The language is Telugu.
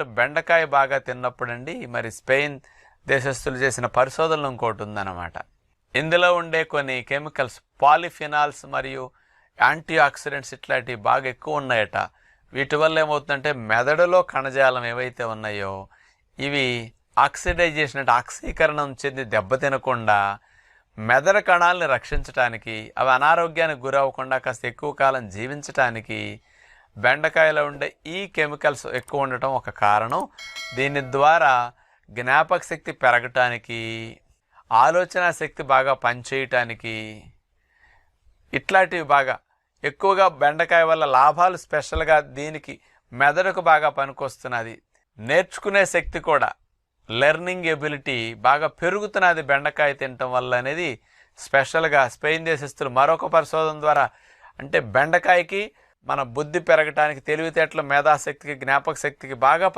చెప్పినట్లు బెండకాయ బాగా తిన్నప్పుడండి మరి స్పెయిన్ దేశస్తులు చేసిన పరిశోధనలు ఇంకోటి ఉందన్నమాట. ఇందులో ఉండే కొన్ని కెమికల్స్ పాలిఫినాల్స్ మరియు యాంటీ ఆక్సిడెంట్స్ ఇట్లాంటివి బాగా ఎక్కువ ఉన్నాయట. వీటి వల్ల ఏమవుతుందంటే మెదడులో కణజాలం ఏవైతే ఉన్నాయో ఇవి ఆక్సిడైజేషన్ అంటే ఆక్సీకరణం చెంది దెబ్బతినకుండా మెదడు కణాలని రక్షించడానికి, అవి అనారోగ్యానికి గురవ్వకుండా కాస్త ఎక్కువ కాలం జీవించటానికి బెండకాయలో ఉండే ఈ కెమికల్స్ ఎక్కువ ఉండటం ఒక కారణం. దీని ద్వారా జ్ఞాపక శక్తి పెరగటానికి, ఆలోచన శక్తి బాగా పనిచేయటానికి ఇట్లాంటివి బాగా ఎక్కువగా బెండకాయ వల్ల లాభాలు స్పెషల్గా దీనికి మెదడుకు బాగా పనికొస్తున్నది. నేర్చుకునే శక్తి కూడా లెర్నింగ్ ఎబిలిటీ బాగా పెరుగుతున్నది బెండకాయ తినటం వల్ల అనేది స్పెషల్గా స్పెయిన్ దేశస్తులు మరొక పరిశోధన ద్వారా, అంటే బెండకాయకి మన బుద్ధి పెరగటానికి, తెలివితేటలు, మేధాశక్తికి, జ్ఞాపక శక్తికి బాగా